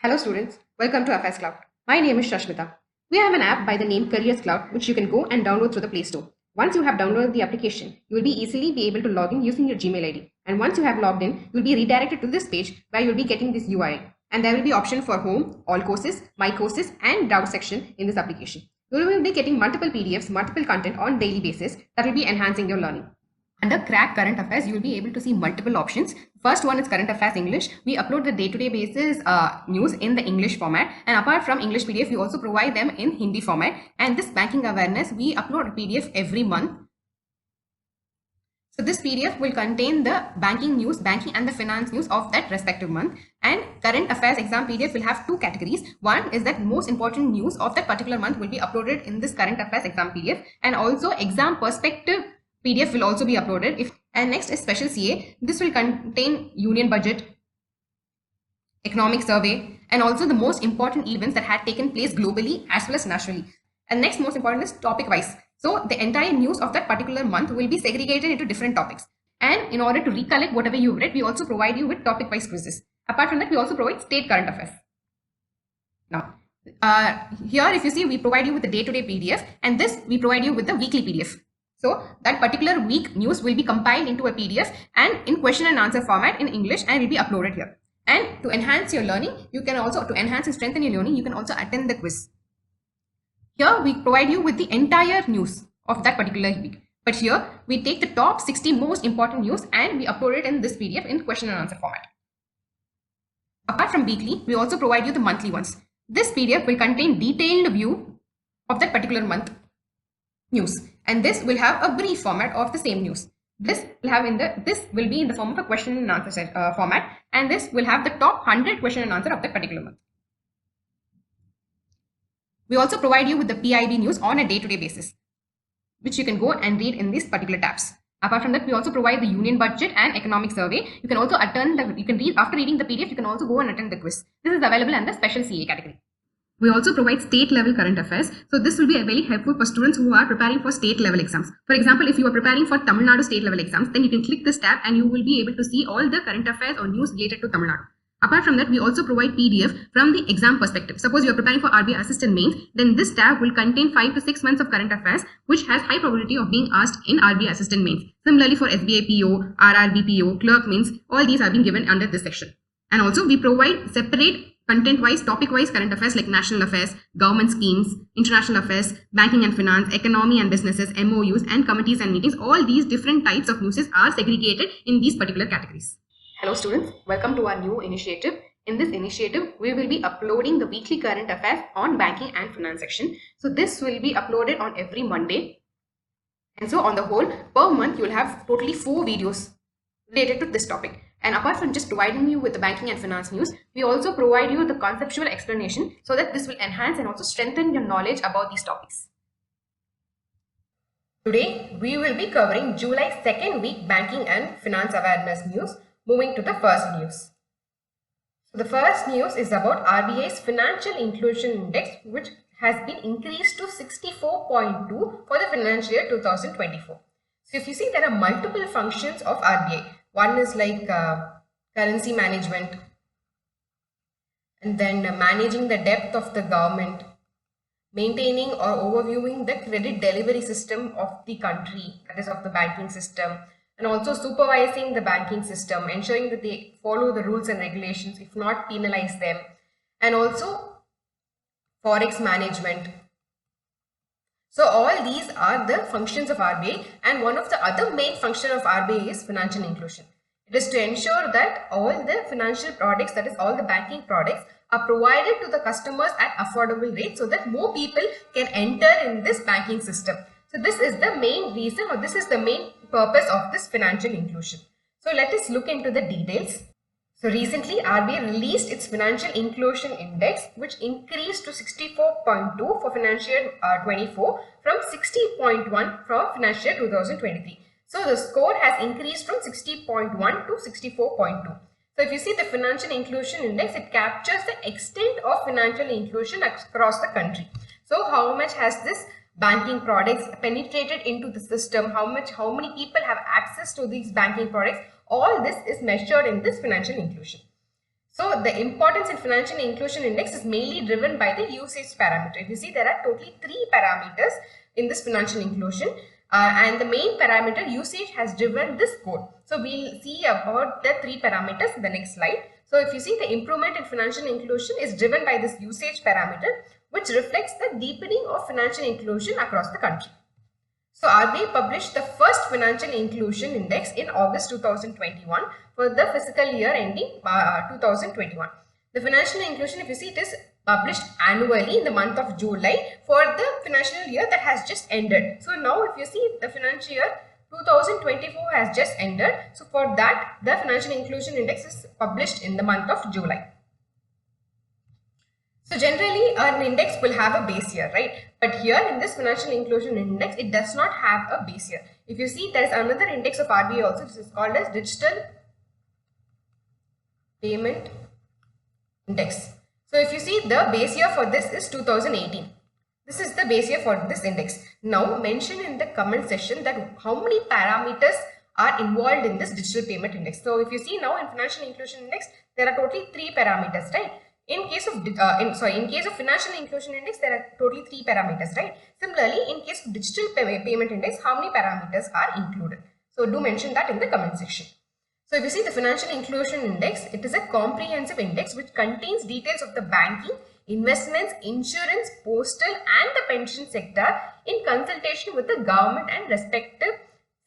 Hello students, welcome to FS Cloud. My name is Shashmita. We have an app by the name Careers Cloud which you can go and download through the Play Store. Once you have downloaded the application, you will easily be able to log in using your Gmail ID. And once you have logged in, you will be redirected to this page where you will be getting this URL. And there will be option for home, all courses, my courses and doubt section in this application. You will be getting multiple PDFs, multiple content on daily basis that will be enhancing your learning. Under Crack Current Affairs, you will be able to see multiple options. First one is Current Affairs English. We upload the day-to-day basis news in the English format. And apart from English PDF, we also provide them in Hindi format. And this banking awareness, we upload a PDF every month. So this PDF will contain the banking news, banking and the finance news of that respective month. And Current Affairs exam PDF will have two categories. One is that most important news of that particular month will be uploaded in this Current Affairs exam PDF. And also exam perspective PDF will also be uploaded. And next is Special CA. This will contain Union Budget, Economic Survey, and also the most important events that had taken place globally as well as nationally. And next most important is topic wise. So the entire news of that particular month will be segregated into different topics. And in order to recollect whatever you've read, we also provide you with topic wise quizzes. Apart from that, we also provide state current affairs. Now, here if you see, we provide you with the day-to-day PDF, and this we provide you with the weekly PDF. So that particular week news will be compiled into a PDF and in question and answer format in English and will be uploaded here. And to enhance your learning, you can also, to enhance and strengthen your learning, you can also attend the quiz. Here we provide you with the entire news of that particular week. But here we take the top 60 most important news and we upload it in this PDF in question and answer format. Apart from weekly, we also provide you the monthly ones. This PDF will contain detailed view of that particular month news, and this will have a brief format of the same news. This will be in the form of a question and answer format, and this will have the top 100 question and answer of that particular month. We also provide you with the PIB news on a day-to-day basis, which you can go and read in these particular tabs. Apart from that, we also provide the Union Budget and Economic Survey. You can also attend you can read after reading the PDF. You can also go and attend the quiz. This is available in the Special CA category. We also provide state level current affairs. So this will be very helpful for students who are preparing for state level exams. For example, if you are preparing for Tamil Nadu state level exams, then you can click this tab and you will be able to see all the current affairs or news related to Tamil Nadu. Apart from that, we also provide PDF from the exam perspective. Suppose you are preparing for RBI Assistant Mains, then this tab will contain 5 to 6 months of current affairs, which has high probability of being asked in RBI Assistant Mains. Similarly, for SBI PO, RRB PO, Clerk Mains, all these are being given under this section. And also we provide separate content-wise, topic-wise current affairs like national affairs, government schemes, international affairs, banking and finance, economy and businesses, MOUs and committees and meetings. All these different types of news are segregated in these particular categories. Hello students, welcome to our new initiative. In this initiative, we will be uploading the weekly current affairs on banking and finance section. So this will be uploaded on every Monday. And so on the whole, per month, you will have totally 4 videos related to this topic. And apart from just providing you with the banking and finance news, we also provide you the conceptual explanation so that this will enhance and also strengthen your knowledge about these topics. Today, we will be covering July 2nd week banking and finance awareness news. Moving to the first news. So the first news is about RBI's Financial Inclusion Index, which has been increased to 64.2 for the financial year 2024. So if you see, there are multiple functions of RBI. One is like currency management, and then managing the debt of the government, maintaining or overviewing the credit delivery system of the country, that is of the banking system, and also supervising the banking system, ensuring that they follow the rules and regulations, if not penalize them, and also forex management. So all these are the functions of RBI, and one of the other main function of RBI is financial inclusion. It is to ensure that all the financial products, that is all the banking products, are provided to the customers at affordable rates so that more people can enter in this banking system. So this is the main reason, or this is the main purpose of this financial inclusion. So let us look into the details. So recently RBI released its Financial Inclusion Index, which increased to 64.2 for financial year 24 from 60.1 from financial year 2023. So the score has increased from 60.1 to 64.2. So if you see the Financial Inclusion Index, it captures the extent of financial inclusion across the country. So how much has this banking products penetrated into the system, how many people have access to these banking products, all this is measured in this financial inclusion. So the importance in financial inclusion index is mainly driven by the usage parameter. If you see, there are totally 3 parameters in this financial inclusion, and the main parameter usage has driven this score. So we'll see about the 3 parameters in the next slide. So if you see, the improvement in financial inclusion is driven by this usage parameter, which reflects the deepening of financial inclusion across the country. So RBI published the first financial inclusion index in August 2021 for the fiscal year ending 2021. The financial inclusion, if you see, it is published annually in the month of July for the financial year that has just ended. So now if you see, the financial year 2024 has just ended. So for that, the financial inclusion index is published in the month of July. So generally an index will have a base year, right? But here in this financial inclusion index, it does not have a base year. If you see, there is another index of RBI also, which is called as Digital Payment Index. So if you see, the base year for this is 2018. This is the base year for this index. Now mention in the comment section that how many parameters are involved in this digital payment index. So if you see now in financial inclusion index, there are totally 3 parameters, right? In case of financial inclusion index, there are totally 3 parameters, right? Similarly, in case of digital payment index, how many parameters are included? So do mention that in the comment section. So if you see the financial inclusion index, it is a comprehensive index which contains details of the banking, investments, insurance, postal and the pension sector in consultation with the government and respective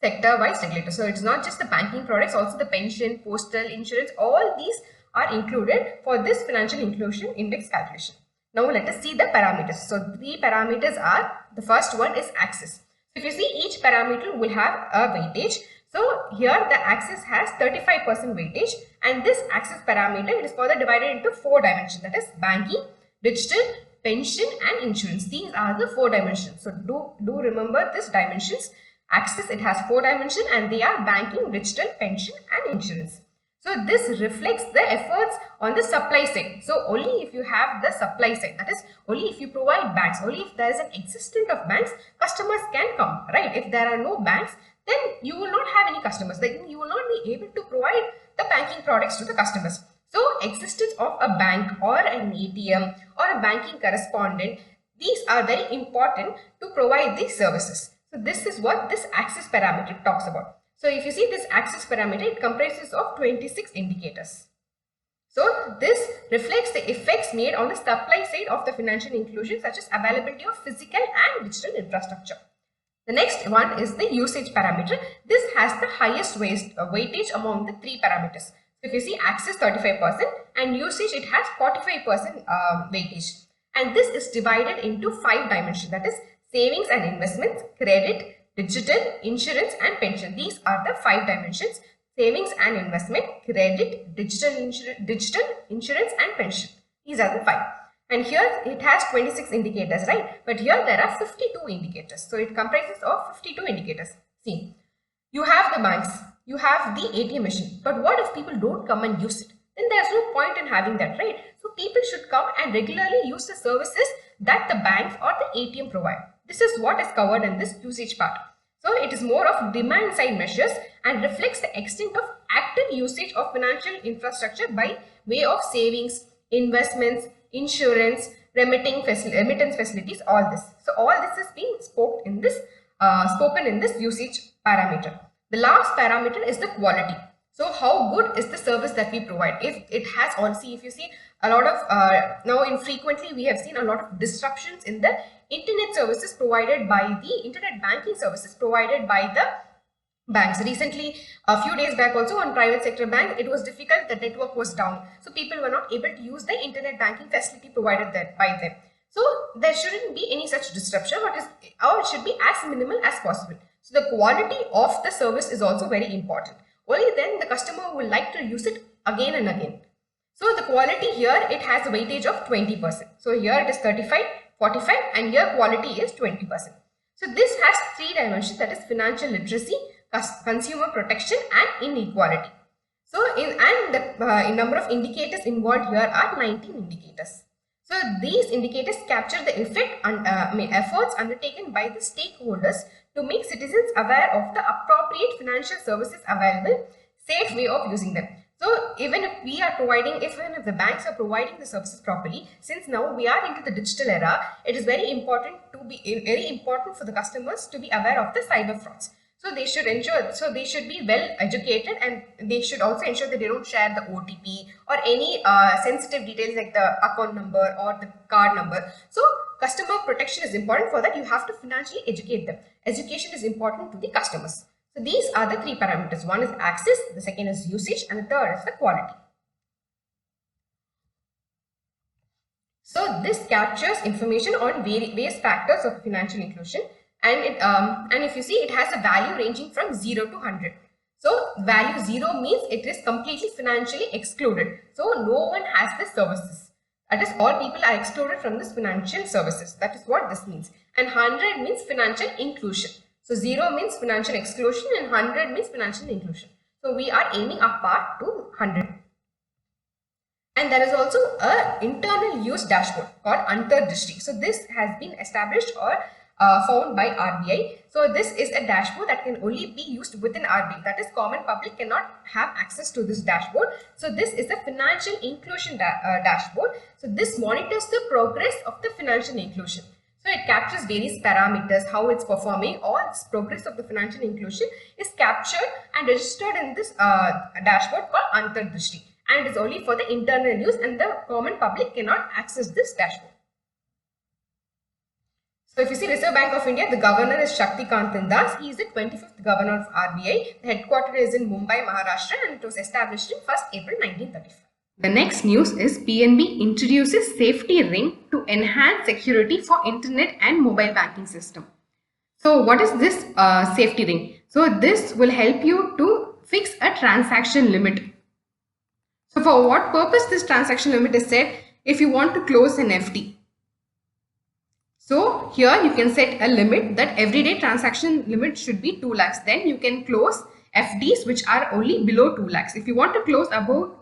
sector-wise regulators. So it's not just the banking products, also the pension, postal, insurance, all these are included for this financial inclusion index calculation. Now let us see the parameters. So 3 parameters are, the first one is axis. So if you see, each parameter will have a weightage. So here the axis has 35% weightage, and this axis parameter, it is further divided into 4 dimensions, that is banking, digital, pension and insurance. These are the 4 dimensions. So do remember this dimensions. Axis, it has 4 dimensions and they are banking, digital, pension and insurance. So this reflects the efforts on the supply side. So only if you have the supply side, that is only if you provide banks, only if there is an existence of banks, customers can come, right? If there are no banks, then you will not have any customers. Then you will not be able to provide the banking products to the customers. So existence of a bank or an ATM or a banking correspondent, these are very important to provide these services. So this is what this axis parameter talks about. So if you see this axis parameter, it comprises of 26 indicators. So this reflects the effects made on the supply side of the financial inclusion, such as availability of physical and digital infrastructure. The next one is the usage parameter. This has the highest weightage among the 3 parameters. So if you see axis 35% and usage, it has 45% weightage. And this is divided into 5 dimensions, that is savings and investments, credit, digital, insurance and pension. These are the 5 dimensions: savings and investment, credit, digital insurance and pension. These are the 5. And here it has 26 indicators, right? But here there are 52 indicators. So it comprises of 52 indicators. See, you have the banks, you have the ATM machine. But what if people don't come and use it? Then there's no point in having that, right? So people should come and regularly use the services that the banks or the ATM provide. This is what is covered in this usage part. So it is more of demand side measures and reflects the extent of active usage of financial infrastructure by way of savings, investments, insurance, remittance facilities, all this. So all this is being spoken in this usage parameter. The last parameter is the quality. So how good is the service that we provide? If it has honestly, if you see a lot of now infrequently we have seen a lot of disruptions in the internet services provided by the internet banking services provided by the banks. Recently, a few days back also on private sector bank, it was difficult, the network was down. So people were not able to use the internet banking facility provided by them. So there shouldn't be any such disruption, or it should be as minimal as possible. So the quality of the service is also very important. Only then the customer will like to use it again and again. So the quality here, it has a weightage of 20%. So here it is 35, 45 and here quality is 20%. So this has 3 dimensions, that is financial literacy, consumer protection and inequality. So the number of indicators involved here are 19 indicators. So these indicators capture the efforts undertaken by the stakeholders to make citizens aware of the appropriate financial services available, safe way of using them. So even if we are providing, even if the banks are providing the services properly, since now we are into the digital era, it is very important for the customers to be aware of the cyber frauds. So they should ensure, so they should be well educated, and they should also ensure that they don't share the OTP or any sensitive details like the account number or the card number. So customer protection is important. For that, you have to financially educate them. Education is important to the customers. So these are the three parameters. One is access, the second is usage, and the third is the quality. So this captures information on various factors of financial inclusion, and if you see, it has a value ranging from 0 to 100. So value 0 means it is completely financially excluded. So no one has the services. That is, all people are excluded from this financial services. That is what this means. And 100 means financial inclusion. So 0 means financial exclusion and 100 means financial inclusion. So we are aiming up to 100. And there is also an internal use dashboard called Antardrishti. So this has been established or found by RBI. So this is a dashboard that can only be used within RBI. That is, common public cannot have access to this dashboard. So this is a financial inclusion dashboard. So this monitors the progress of the financial inclusion. So it captures various parameters, how it's performing. All this progress of the financial inclusion is captured and registered in this dashboard called Antardrishti. And it is only for the internal use, and the common public cannot access this dashboard. So if you see Reserve Bank of India, the governor is Shaktikant Das. He is the 25th governor of RBI. The headquarters is in Mumbai, Maharashtra, and it was established in 1st April 1935. The next news is PNB introduces safety ring to enhance security for internet and mobile banking system. So what is this safety ring? So this will help you to fix a transaction limit. So for what purpose this transaction limit is set? If you want to close an FD. So here you can set a limit that everyday transaction limit should be 2 lakhs. Then you can close FDs which are only below 2 lakhs. If you want to close above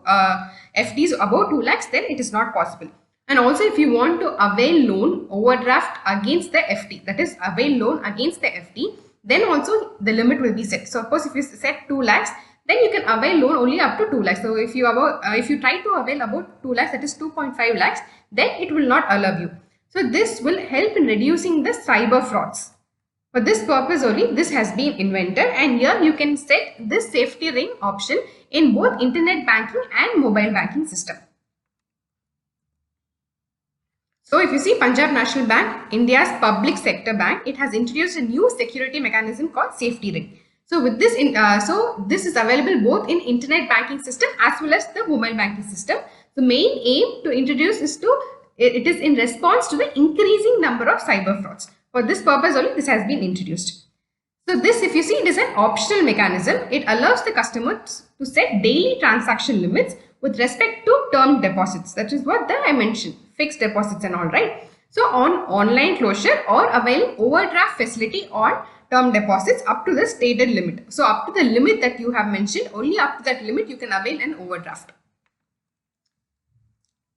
FDs above 2 lakhs, then it is not possible. And also, if you want to avail loan overdraft against the FD, that is avail loan against the FD, then also the limit will be set. So suppose if you set 2 lakhs, then you can avail loan only up to 2 lakhs. So if you try to avail about 2 lakhs, that is 2.5 lakhs, then it will not allow you. So this will help in reducing the cyber frauds. For this purpose only, this has been invented, and here you can set this safety ring option in both internet banking and mobile banking system. So if you see Punjab National Bank, India's public sector bank, it has introduced a new security mechanism called safety ring. So with this, this is available both in internet banking system as well as the mobile banking system. The main aim to introduce is it is in response to the increasing number of cyber frauds. For this purpose only, this has been introduced. So this, if you see, it is an optional mechanism. It allows the customers to set daily transaction limits with respect to term deposits. That is what I mentioned, fixed deposits and all, right? So on online closure or availing overdraft facility on term deposits up to the stated limit. So up to the limit that you have mentioned, only up to that limit you can avail an overdraft.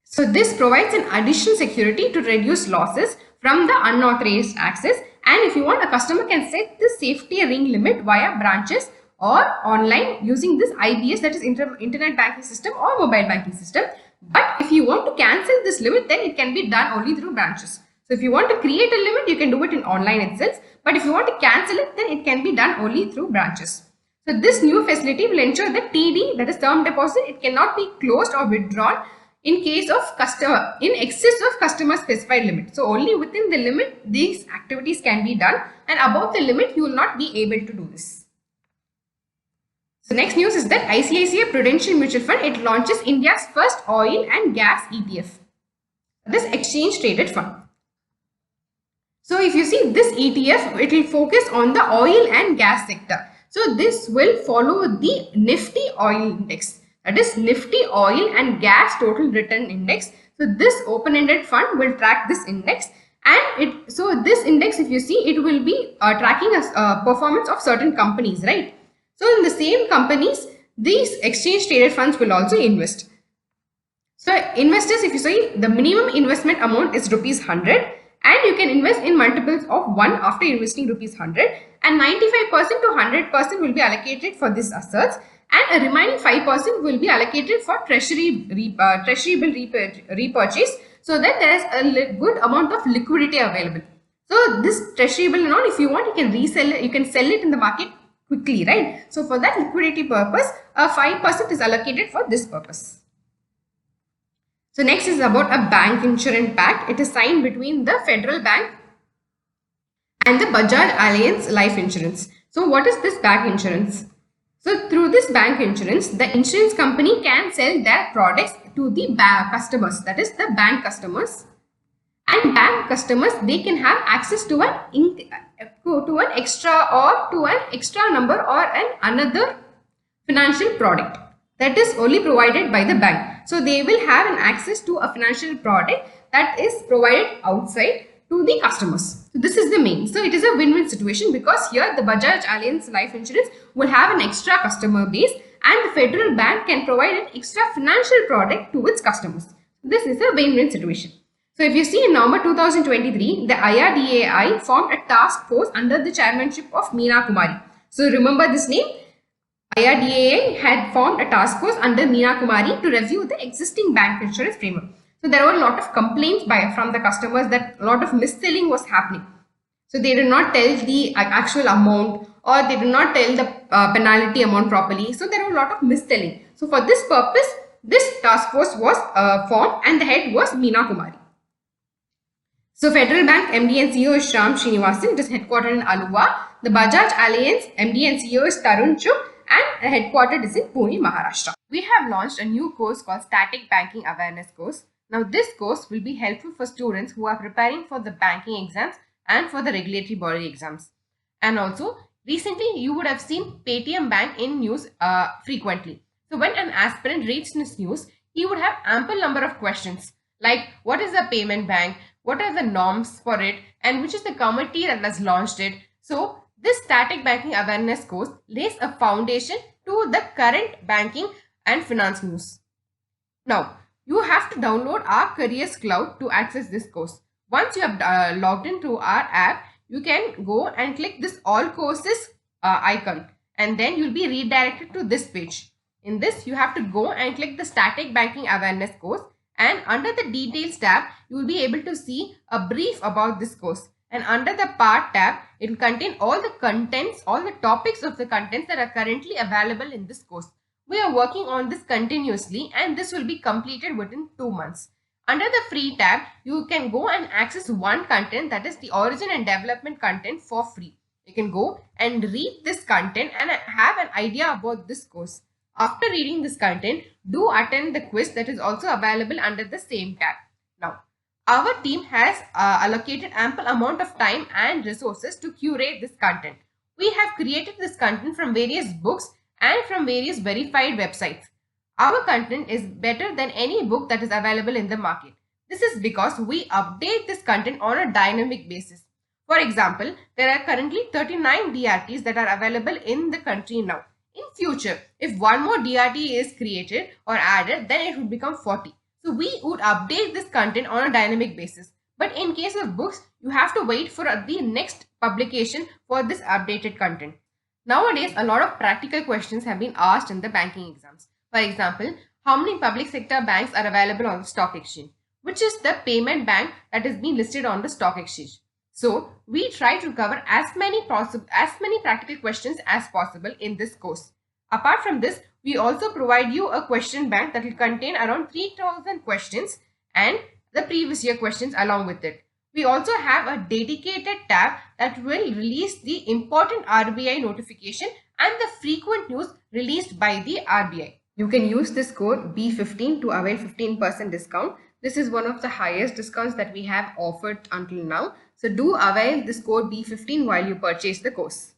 So this provides an additional security to reduce losses from the unauthorized access. And if you want, a customer can set the safety ring limit via branches or online using this IBS, that is internet banking system or mobile banking system. But if you want to cancel this limit, then it can be done only through branches. So if you want to create a limit, you can do it in online itself. But if you want to cancel it, then it can be done only through branches. So this new facility will ensure that TD, that is term deposit, it cannot be closed or withdrawn in case of in excess of customer specified limit. So only within the limit these activities can be done, and above the limit you will not be able to do this. So next news is that ICICI Prudential Mutual Fund, it launches India's first oil and gas ETF. This exchange traded fund. So if you see this ETF, it will focus on the oil and gas sector. So this will follow the Nifty Oil Index. That is Nifty Oil and Gas Total Return Index. So this open-ended fund will track this index, and so this index, if you see, it will be tracking a performance of certain companies, right? So in the same companies, these exchange traded funds will also invest. So investors, if you see, the minimum investment amount is ₹100, and you can invest in multiples of 1 after investing ₹100, and 95% to 100% will be allocated for these assets. and a remaining 5% will be allocated for treasury bill repurchase, so that there is a good amount of liquidity available. So this treasury bill, if you want, you can resell it, you can sell it in the market quickly, right? So for that liquidity purpose, 5% is allocated for this purpose. So next is about a bank insurance pact. It is signed between the Federal Bank and the Bajaj Allianz Life Insurance. So what is this bank insurance? So through this bank insurance, the insurance company can sell their products to the customers, that is the bank customers. And bank customers, they can have access to an extra number or another financial product that is only provided by the bank. So they will have an access to a financial product that is provided outside to the customers. So this is the main. So it is a win-win situation, because here the Bajaj Allianz Life Insurance will have an extra customer base and the Federal Bank can provide an extra financial product to its customers. This is a win-win situation. So if you see, in November 2023, the IRDAI formed a task force under the chairmanship of Meena Kumari. So remember this name. IRDAI had formed a task force under Meena Kumari to review the existing bank insurance framework. So there were a lot of complaints from the customers that a lot of mis-selling was happening. So they did not tell the actual amount, or they did not tell the penalty amount properly. So there were a lot of mis-selling. So for this purpose, this task force was formed and the head was Meena Kumari. So Federal Bank MD and CEO is Shyam Srinivasan. It is headquartered in Aluva. The Bajaj Allianz MD and CEO is Tarun Chugh, and headquartered is in Pune, Maharashtra. We have launched a new course called Static Banking Awareness course. Now this course will be helpful for students who are preparing for the banking exams and for the regulatory body exams. And also, recently you would have seen Paytm Bank in news frequently. So when an aspirant reads this news, he would have ample number of questions like, what is a payment bank? What are the norms for it? And which is the committee that has launched it? So this Static Banking Awareness course lays a foundation to the current banking and finance news. Now, you have to download our Careers Cloud to access this course. Once you have logged into our app, you can go and click this All Courses icon, and then you'll be redirected to this page. In this, you have to go and click the Static Banking Awareness course, and under the Details tab, you will be able to see a brief about this course. And under the Part tab, it will contain all the contents, all the topics of the contents that are currently available in this course. We are working on this continuously, and this will be completed within 2 months. Under the Free tab, you can go and access one content, that is the Origin and Development content, for free. You can go and read this content and have an idea about this course. After reading this content, do attend the quiz that is also available under the same tab. Now, our team has allocated ample amount of time and resources to curate this content. We have created this content from various books and from various verified websites. Our content is better than any book that is available in the market. This is because we update this content on a dynamic basis. For example, there are currently 39 DRTs that are available in the country now. In future, if one more DRT is created or added, then it would become 40. So we would update this content on a dynamic basis. But in case of books, you have to wait for the next publication for this updated content. Nowadays, a lot of practical questions have been asked in the banking exams. For example, how many public sector banks are available on the stock exchange? Which is the payment bank that is being listed on the stock exchange? So we try to cover as many practical questions as possible in this course. Apart from this, we also provide you a question bank that will contain around 3000 questions and the previous year questions along with it. We also have a dedicated tab that will release the important RBI notification and the frequent news released by the RBI. You can use this code B15 to avail 15% discount. This is one of the highest discounts that we have offered until now. So do avail this code B15 while you purchase the course.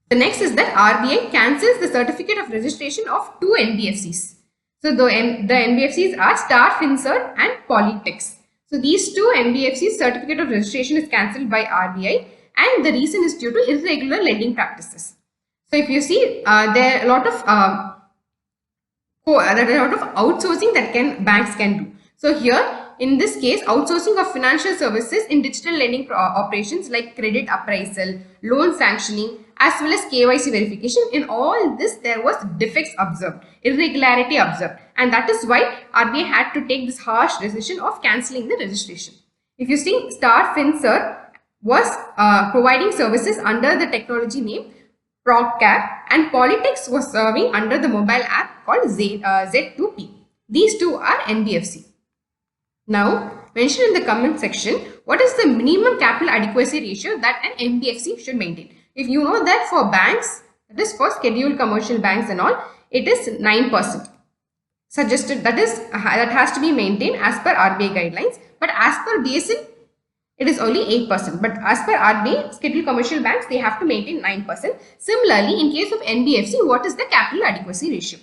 The next is that RBI cancels the certificate of registration of 2 NBFCs. So the NBFCs are Star Fincert and Polytex. So these 2 NBFCs certificate of registration is cancelled by RBI, and the reason is due to irregular lending practices. So if you see, there are a lot of outsourcing that banks can do. So here in this case, outsourcing of financial services in digital lending operations like credit appraisal, loan sanctioning, as well as KYC verification. In all this, there was defects observed, irregularity observed, and that is why RBI had to take this harsh decision of cancelling the registration. If you see, Star FinServ was providing services under the technology name ProgCap, and Politics was serving under the mobile app called Z2P. These two are NBFC. Now, mention in the comment section, what is the minimum capital adequacy ratio that an NBFC should maintain? If you know that for banks, that is for scheduled commercial banks and all, it is 9%. Suggested, that has to be maintained as per RBI guidelines, but as per BSIN, it is only 8%. But as per RBI, scheduled commercial banks, they have to maintain 9%. Similarly, in case of NBFC, what is the capital adequacy ratio?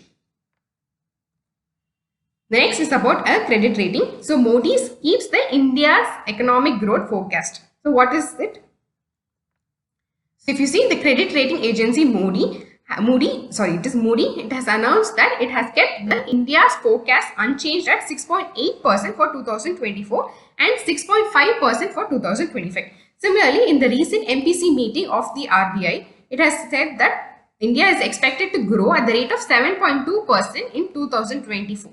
The next is about a credit rating. So Moody's keeps the India's economic growth forecast. So what is it? So if you see the credit rating agency Moody, it has announced that it has kept the India's forecast unchanged at 6.8% for 2024 and 6.5% for 2025. Similarly, in the recent MPC meeting of the RBI, it has said that India is expected to grow at the rate of 7.2% in 2024.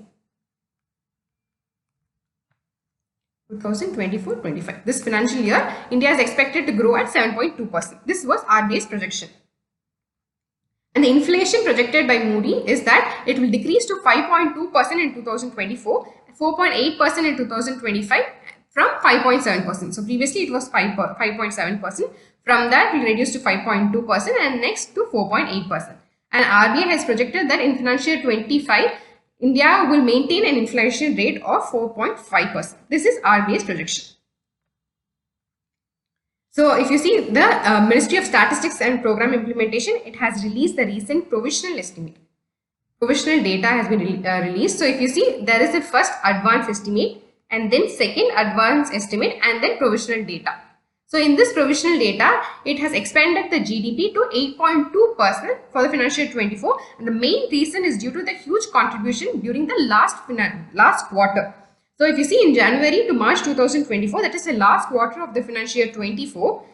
2024-25. This financial year, India is expected to grow at 7.2%. This was RBI's projection. And the inflation projected by Moody is that it will decrease to 5.2% in 2024, 4.8% in 2025 from 5.7%. So previously it was 5.7%. From that it will reduce to 5.2% and next to 4.8%. And RBI has projected that in financial year 25, India will maintain an inflation rate of 4.5%. This is RBI's projection. So if you see the Ministry of Statistics and Program Implementation, it has released the recent provisional estimate. Provisional data has been released. So if you see, there is a first advanced estimate and then second advanced estimate and then provisional data. So in this provisional data, it has expanded the GDP to 8.2% for the financial year 24, and the main reason is due to the huge contribution during the last quarter. So if you see in January to March 2024, that is the last quarter of the financial year 24,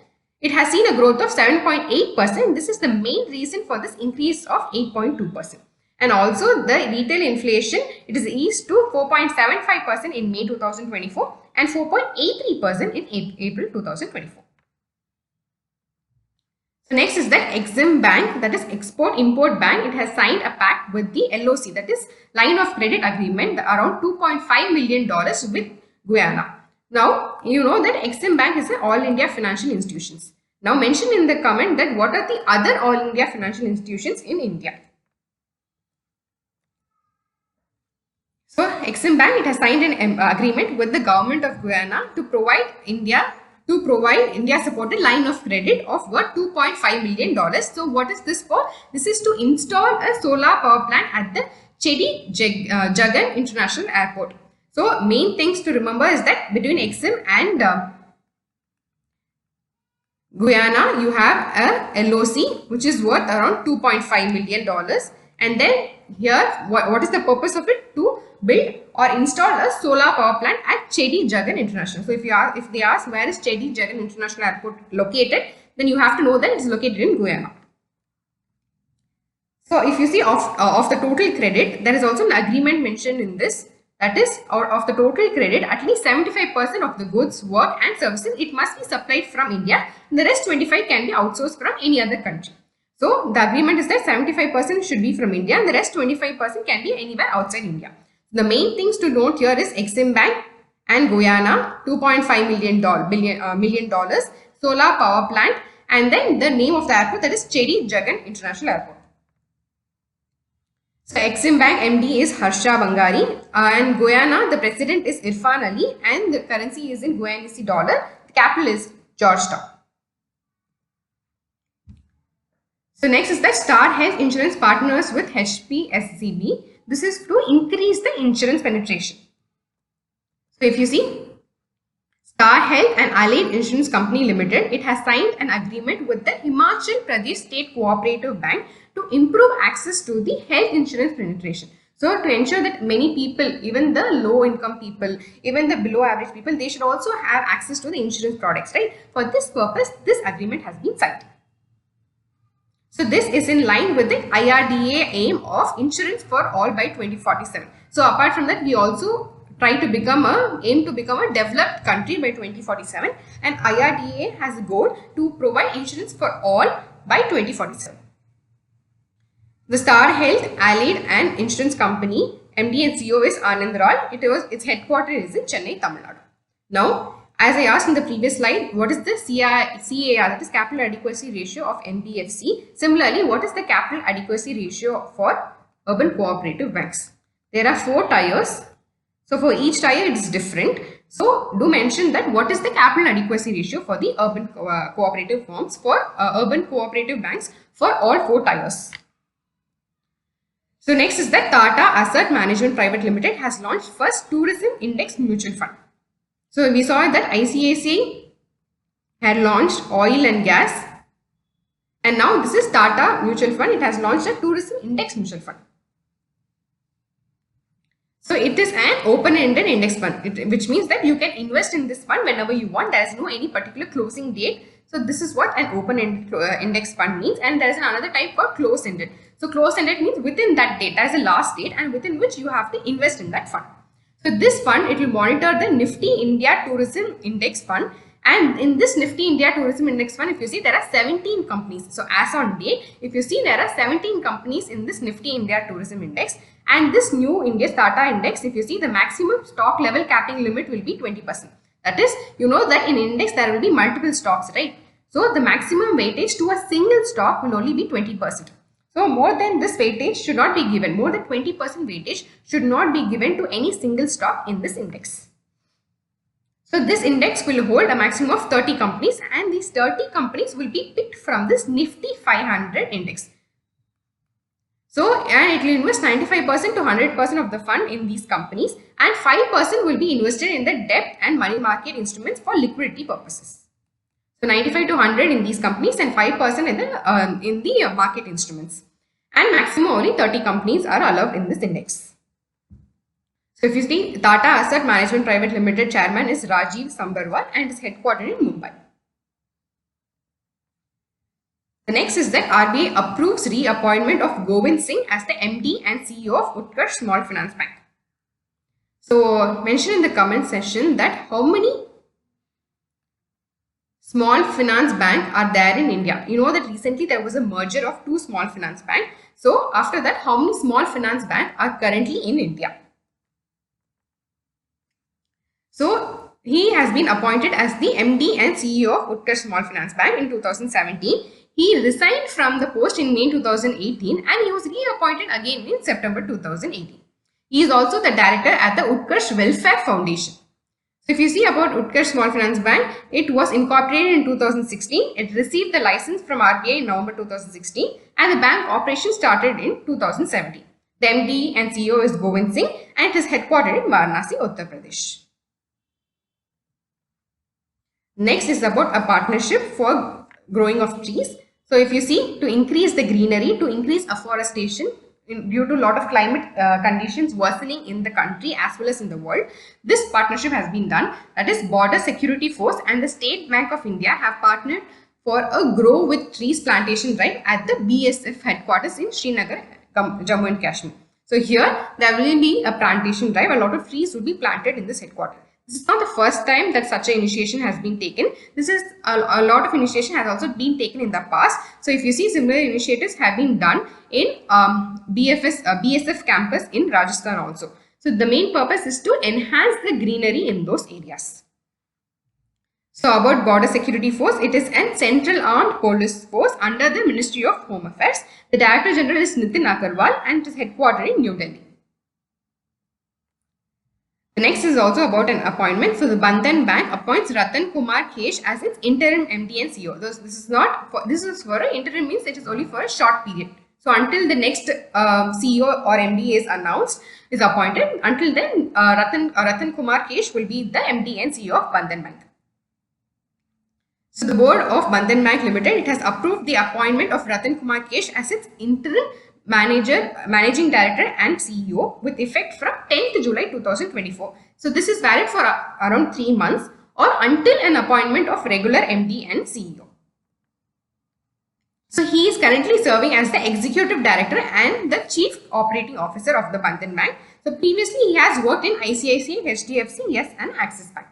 it has seen a growth of 7.8%. This is the main reason for this increase of 8.2%. And also the retail inflation, it is eased to 4.75% in May 2024 and 4.83% in April 2024. So next is that Exim Bank, that is Export-Import Bank. It has signed a pact with the LOC, that is Line of Credit Agreement, around $2.5 million with Guyana. Now, you know that Exim Bank is an All India Financial Institutions. Now mention in the comment that what are the other All India Financial Institutions in India. So Exim Bank, it has signed an agreement with the government of Guyana to provide India supported line of credit of worth $2.5 million. So what is this for? This is to install a solar power plant at the Chedi Jagan International Airport. So main things to remember is that between Exim and Guyana, you have a LOC which is worth around $2.5 million. And then here, what is the purpose of it? To build or install a solar power plant at Chedi Jagan International. So if they ask where is Chedi Jagan International Airport located, then you have to know that it is located in Guyana. So if you see of the total credit, there is also an agreement mentioned in this. That is, of the total credit, at least 75% of the goods, work and services, it must be supplied from India. The rest 25% can be outsourced from any other country. So the agreement is that 75% should be from India and the rest 25% can be anywhere outside India. The main things to note here is Exim Bank and Guyana, $2.5 million, solar power plant, and then the name of the airport, that is Chedi Jagan International Airport. So Exim Bank MD is Harsha Bangari, and Guyana, the president is Irfan Ali, and the currency is in Guyanese dollar. The capital is Georgetown. So next is that Star Health Insurance partners with HPSCB. This is to increase the insurance penetration. So if you see, Star Health and Allied Insurance Company Limited, it has signed an agreement with the Himachal Pradesh State Cooperative Bank to improve access to the health insurance penetration. So to ensure that many people, even the low income people, even the below average people, they should also have access to the insurance products, right? For this purpose, this agreement has been signed. So this is in line with the IRDA aim of insurance for all by 2047. So apart from that, we also aim to become a developed country by 2047, and IRDA has a goal to provide insurance for all by 2047. The Star Health Allied and Insurance Company MD and CEO is Anand Ral. Its headquarters is in Chennai, Tamil Nadu. Now, as I asked in the previous slide, what is the CAR, that is capital adequacy ratio of NBFC? Similarly, what is the capital adequacy ratio for urban cooperative banks? There are 4 tiers. So for each tier it is different. So do mention that what is the capital adequacy ratio for the urban cooperative firms, for urban cooperative banks for all 4 tiers. So next is that Tata Asset Management Private Limited has launched first tourism index mutual fund. So we saw that ICICI had launched oil and gas, and now this is Tata Mutual Fund. It has launched a tourism index mutual fund. So it is an open-ended index fund, which means that you can invest in this fund whenever you want. There is no any particular closing date. So this is what an open-ended index fund means, and there is another type called close-ended. So close-ended means within that date, as a last date, and within which you have to invest in that fund. So this fund, it will monitor the Nifty India Tourism Index Fund, and in this Nifty India Tourism Index Fund, if you see, there are 17 companies. So as on date, if you see, there are 17 companies in this Nifty India Tourism Index, and this new India Tata Index, if you see, the maximum stock level capping limit will be 20%. That is, you know that in index there will be multiple stocks, right? So the maximum weightage to a single stock will only be 20%. So more than this weightage should not be given. More than 20% weightage should not be given to any single stock in this index. So this index will hold a maximum of 30 companies, and these 30 companies will be picked from this Nifty 500 index. So, and it will invest 95% to 100% of the fund in these companies, and 5% will be invested in the debt and money market instruments for liquidity purposes. So 95 to 100 in these companies and 5% in the market instruments. And maximum only 30 companies are allowed in this index. So if you see, Tata Asset Management Private Limited chairman is Rajiv Sambarwal and is headquartered in Mumbai. The next is that RBI approves reappointment of Govind Singh as the MD and CEO of Utkarsh Small Finance Bank. So mention in the comment section that how many small finance bank are there in India. You know that recently there was a merger of 2 small finance banks. So after that, how many small finance banks are currently in India? So he has been appointed as the MD and CEO of Utkarsh Small Finance Bank in 2017. He resigned from the post in May 2018 and he was reappointed again in September 2018. He is also the director at the Utkarsh Welfare Foundation. So if you see about Utkarsh Small Finance Bank, it was incorporated in 2016. It received the license from RBI in November 2016 and the bank operation started in 2017. The MD and CEO is Govind Singh and it is headquartered in Varanasi, Uttar Pradesh. Next is about a partnership for growing of trees. So if you see, to increase the greenery, to increase afforestation, due to a lot of climate conditions worsening in the country as well as in the world, this partnership has been done. That is, Border Security Force and the State Bank of India have partnered for a Grow with Trees plantation drive at the BSF headquarters in Srinagar, Jammu and Kashmir. So here there will be a plantation drive. A lot of trees will be planted in this headquarters. This is not the first time that such an initiation has been taken. This is a lot of initiation has also been taken in the past. So if you see, similar initiatives have been done in BSF campus in Rajasthan also. So the main purpose is to enhance the greenery in those areas. So about Border Security Force, it is a central armed police force under the Ministry of Home Affairs. The Director General is Nitin Agarwal and it is headquartered in New Delhi. The next is also about an appointment. So the Bandhan Bank appoints Ratan Kumar Kesh as its interim MD and CEO. This is for an interim, means it is only for a short period. So until the next CEO or MD is announced, is appointed, until then Ratan Kumar Kesh will be the MD and CEO of Bandhan Bank. So the board of Bandhan Bank Limited, it has approved the appointment of Ratan Kumar Kesh as its interim Managing Director and CEO with effect from 10th July 2024. So this is valid for around 3 months or until an appointment of regular MD and CEO. So he is currently serving as the Executive Director and the Chief Operating Officer of the Bandhan Bank. So previously he has worked in ICICI, HDFC, Yes and Axis Bank.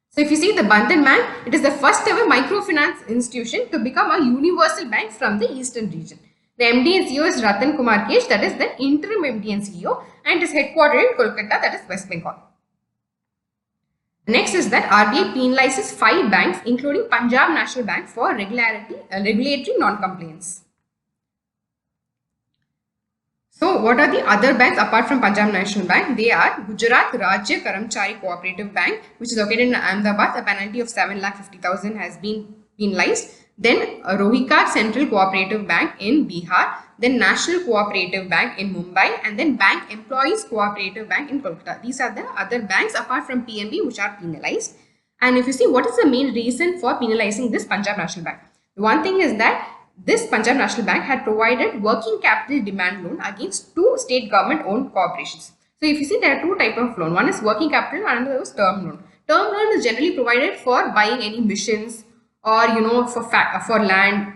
So if you see the Bandhan Bank, it is the first ever microfinance institution to become a universal bank from the eastern region. The MD and CEO is Ratan Kumar Kesh, that is the interim MD and CEO, and is headquartered in Kolkata, that is West Bengal. Next is that RBI penalizes 5 banks including Punjab National Bank for regulatory non-compliance. So what are the other banks apart from Punjab National Bank? They are Gujarat Rajya Karamchari Cooperative Bank, which is located in Ahmedabad. A penalty of 7,50,000 has been penalized. Then Rohika Central Cooperative Bank in Bihar. Then National Cooperative Bank in Mumbai, and then Bank Employees Cooperative Bank in Kolkata. These are the other banks apart from PNB which are penalized. And if you see, what is the main reason for penalizing this Punjab National Bank? One thing is that this Punjab National Bank had provided working capital demand loan against 2 state government owned corporations. So if you see, there are 2 types of loan. One is working capital and another is term loan. Term loan is generally provided for buying any machines or for land.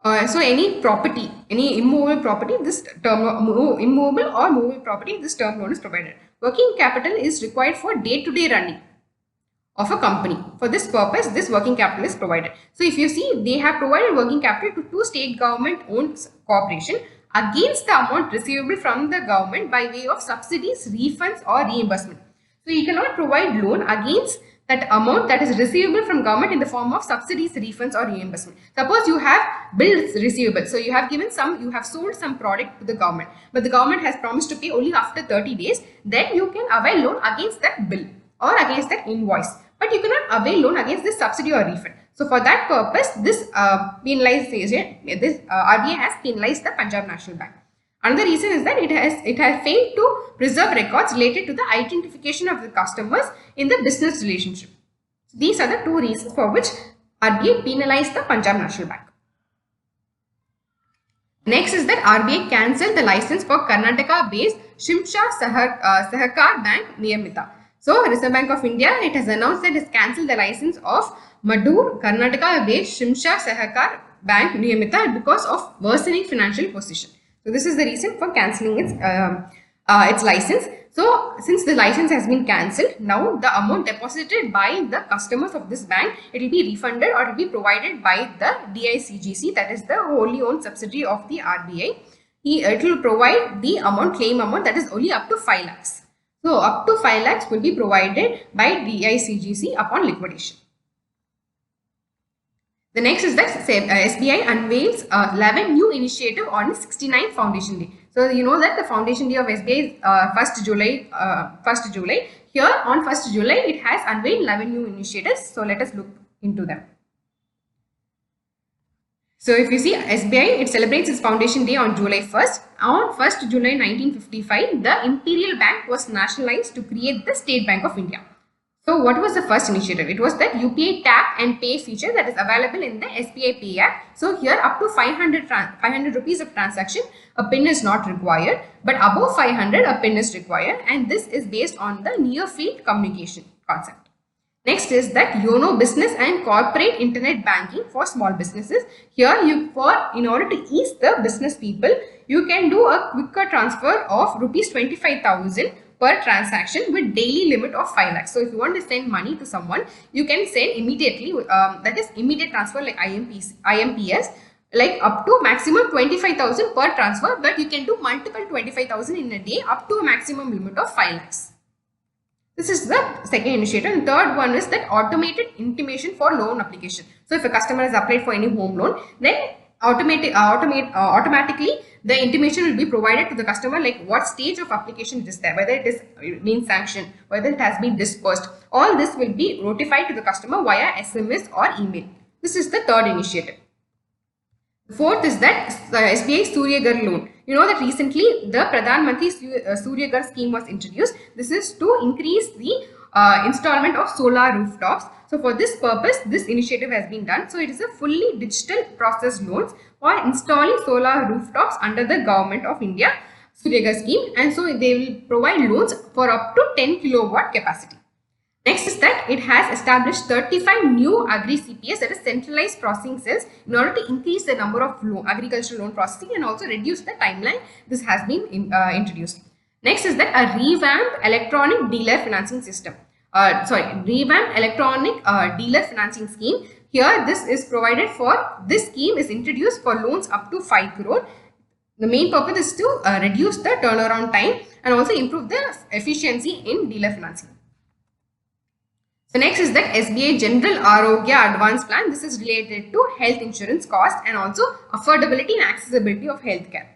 So any property, any immovable property, this term immovable or movable property, this term loan is provided. Working capital is required for day-to-day running of a company. For this purpose, this working capital is provided. So if you see, they have provided working capital to 2 state government owned corporation against the amount receivable from the government by way of subsidies, refunds or reimbursement. So you cannot provide loan against that amount that is receivable from government in the form of subsidies, refunds or reimbursement. Suppose you have bills receivable. So you have sold some product to the government, but the government has promised to pay only after 30 days. Then you can avail loan against that bill or against that invoice. But you cannot avail loan against this subsidy or refund. So for that purpose, this RBI has penalized the Punjab National Bank. Another reason is that it has failed to preserve records related to the identification of the customers in the business relationship. So these are the 2 reasons for which RBI penalized the Punjab National Bank. Next is that RBI cancelled the license for Karnataka-based Shimsha Sahakar Bank Niyamita. So Reserve Bank of India, it has announced that it has cancelled the license of Madur, Karnataka-based Shimsha Sahakar Bank Niyamita because of worsening financial position. So this is the reason for cancelling its license. So since the license has been cancelled, now the amount deposited by the customers of this bank, it will be refunded or it will be provided by the DICGC, that is the wholly owned subsidiary of the RBI. It will provide the claim amount that is only up to 5 lakhs. So up to 5 lakhs will be provided by DICGC upon liquidation. The next is that SBI unveils 11 new initiative on its 69th foundation day. So you know that the foundation day of SBI is 1st July. Here on 1st July, it has unveiled 11 new initiatives. So let us look into them. So if you see, SBI, it celebrates its foundation day on July 1st. On 1st July 1955, the Imperial Bank was nationalized to create the State Bank of India. So what was the first initiative? It was that UPI tap and pay feature that is available in the SBI Pay app. So here up to 500 rupees of transaction, a PIN is not required, but above 500 a PIN is required, and this is based on the near field communication concept. Next is that YONO Business and Corporate Internet Banking for small businesses. Here in order to ease the business people, you can do a quicker transfer of rupees 25,000 per transaction with daily limit of 5 lakhs. So if you want to send money to someone, you can send immediately, that is immediate transfer like IMPS, like up to maximum 25,000 per transfer, but you can do multiple 25,000 in a day up to a maximum limit of 5 lakhs. This is the second initiative. And third one is that automated intimation for loan application. So if a customer has applied for any home loan, then automatically the intimation will be provided to the customer, like what stage of application it is there, whether it is being sanctioned, whether it has been disbursed. All this will be notified to the customer via SMS or email. This is the third initiative. Fourth is that SBI Surya Ghar loan. You know that recently the Pradhan Mantri Surya Ghar scheme was introduced. This is to increase the installment of solar rooftops. So for this purpose, this initiative has been done. So it is a fully digital process loans for installing solar rooftops under the Government of India Surya scheme, and so they will provide loans for up to 10 kilowatt capacity. Next is that it has established 35 new agri CPS, that is centralized processing cells, in order to increase the number of agricultural loan processing and also reduce the timeline. This has been introduced. Next is that a revamped electronic dealer financing system. Revamped electronic dealer financing scheme. Here, this is provided for. This scheme is introduced for loans up to 5 crore. The main purpose is to reduce the turnaround time and also improve the efficiency in dealer financing. So next is that SBI General Arogya Advance Plan. This is related to health insurance cost and also affordability and accessibility of healthcare.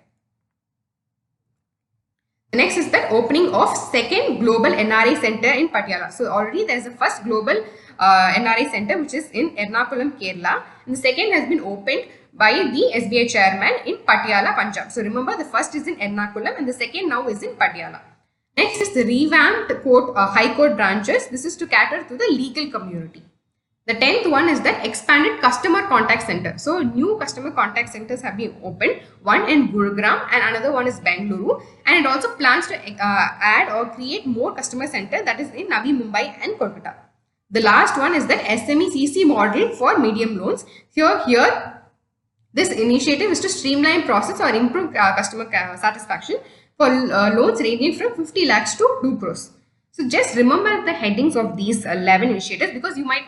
The next is the opening of second global NRI center in Patiala. So already there is a first global NRI center which is in Ernakulam, Kerala, and the second has been opened by the SBI chairman in Patiala, Punjab. So remember, the first is in Ernakulam and the second now is in Patiala. Next is the revamped high court branches. This is to cater to the legal community. The 10th one is that expanded customer contact center. So new customer contact centers have been opened, one in Gurugram and another one is Bengaluru, and it also plans to add or create more customer center, that is in Navi Mumbai and Kolkata. The last one is that SME CC model for medium loans. Here this initiative is to streamline process or improve customer satisfaction for loans ranging from 50 lakhs to 2 crores. So just remember the headings of these 11 initiatives, because you might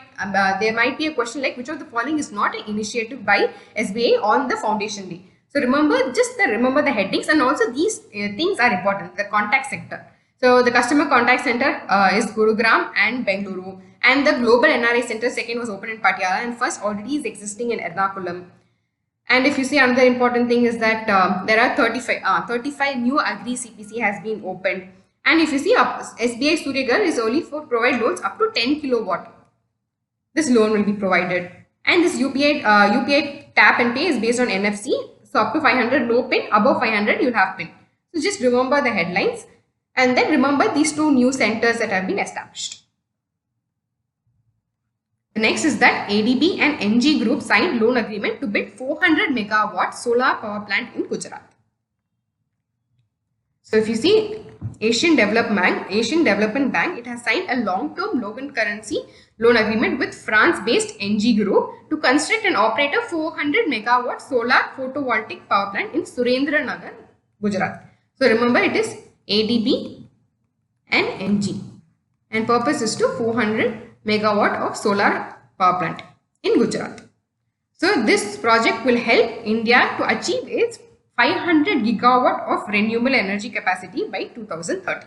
there might be a question like which of the following is not an initiative by SBI on the foundation day. So remember the headings, and also these things are important. The contact sector. So the customer contact center is Gurugram and Bengaluru, and the global NRI center second was opened in Patiala, and first already is existing in Ernakulam. And if you see, another important thing is that there are 35 new agri CPC has been opened. And if you see, SBI Surya is only for provide loans up to 10 kilowatt. This loan will be provided. And this UPI tap and pay is based on NFC. So up to 500 no PIN, above 500 you'll have PIN. So just remember the headlines and then remember these two new centers that have been established. The next is that ADB and NG Group signed loan agreement to build 400 megawatt solar power plant in Gujarat. So if you see, Asian Development Bank, it has signed a long-term local currency loan agreement with France-based NG Group to construct and operate a 400 megawatt solar photovoltaic power plant in Surendranagar, Gujarat. So remember, it is ADB and NG, and purpose is to 400 megawatt of solar power plant in Gujarat. So this project will help India to achieve its 500 gigawatt of renewable energy capacity by 2030.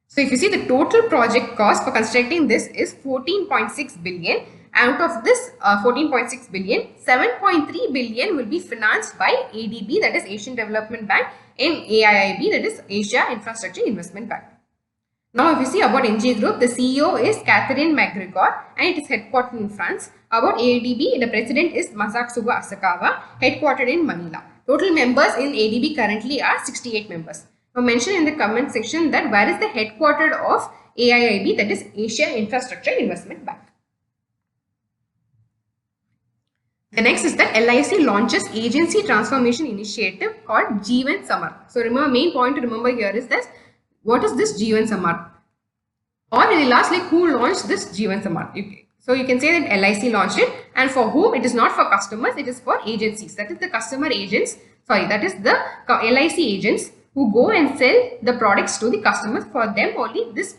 So if you see, the total project cost for constructing this is 14.6 billion. Out of this 14.6 billion, 7.3 billion will be financed by ADB, that is Asian Development Bank, and AIIB, that is Asia Infrastructure Investment Bank. Now, if you see about NG Group, the CEO is Catherine McGregor and it is headquartered in France. About ADB, the president is Masatsugu Asakawa, headquartered in Manila. Total members in ADB currently are 68 members. Now, mention in the comment section that where is the headquartered of AIIB, that is Asia Infrastructure Investment Bank. The next is that LIC launches agency transformation initiative called Jeevan Samar. So remember, main point to remember here is this. What is this Jeevan Samar? Or in the last, like, who launched this Jeevan Samar? So you can say that LIC launched it, and for whom? It is not for customers, it is for agencies. That is the customer agents, that is the LIC agents who go and sell the products to the customers. For them only this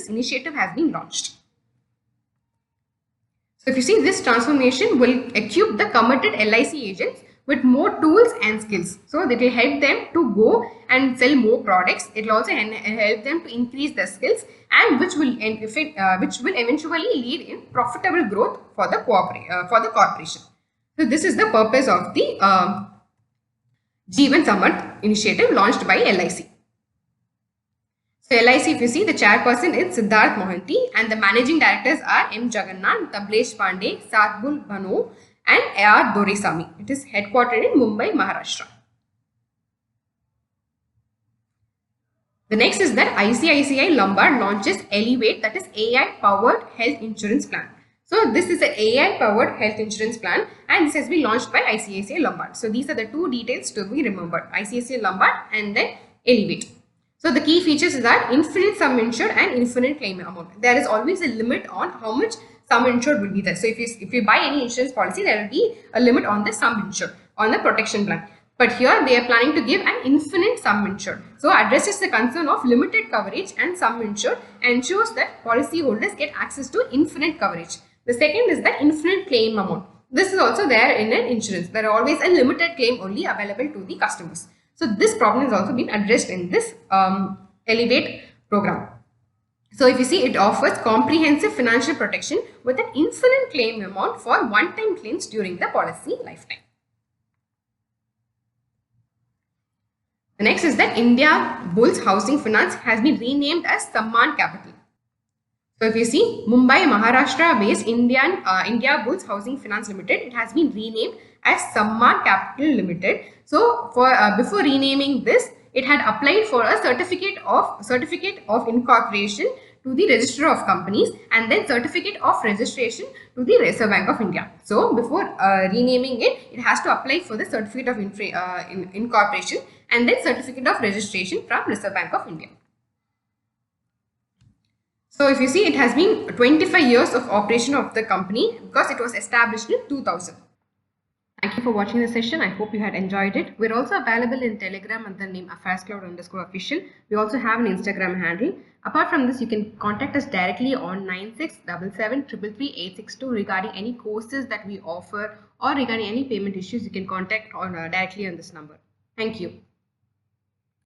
initiative has been launched. So if you see, this transformation will equip the committed LIC agents with more tools and skills. So that will help them to go and sell more products. It will also help them to increase their skills, and which will eventually lead in profitable growth for the corporation. So this is the purpose of the Jeevan Samar initiative launched by LIC. So LIC, if you see, the chairperson is Siddharth Mohanty and the managing directors are M. Jagannath, Tablesh Pandey, Sadbul Bhanu and A.R. Doraisamy. It is headquartered in Mumbai, Maharashtra. The next is that ICICI Lombard launches Elevate, that is AI powered health insurance plan. So this is an AI powered health insurance plan and this has been launched by ICICI Lombard. So these are the two details to be remembered, ICICI Lombard and then Elevate. So the key features is that infinite sum insured and infinite claim amount. There is always a limit on how much sum insured will be there. So if you buy any insurance policy, there will be a limit on the sum insured on the protection plan. But here they are planning to give an infinite sum insured. So addresses the concern of limited coverage and sum insured, ensures that policyholders get access to infinite coverage. The second is that infinite claim amount. This is also there in an insurance. There are always a limited claim only available to the customers. So this problem is also being addressed in this Elevate program. So if you see, it offers comprehensive financial protection with an infinite claim amount for one-time claims during the policy lifetime. The next is that Indiabulls Housing Finance has been renamed as Sammaan Capital. So if you see, Mumbai, Maharashtra based Indiabulls Housing Finance Limited, it has been renamed as Sammaan Capital Limited. So for before renaming this, it had applied for a certificate of incorporation to the Register of Companies and then certificate of registration to the Reserve Bank of India. So before renaming it, it has to apply for the certificate of incorporation and then certificate of registration from Reserve Bank of India. So if you see, it has been 25 years of operation of the company because it was established in 2000. Thank you for watching the session. I hope you had enjoyed it. We're also available in Telegram under the name AffairsCloud_official. We also have an Instagram handle. Apart from this, you can contact us directly on 9677333862 regarding any courses that we offer or regarding any payment issues. You can contact directly on this number. Thank you.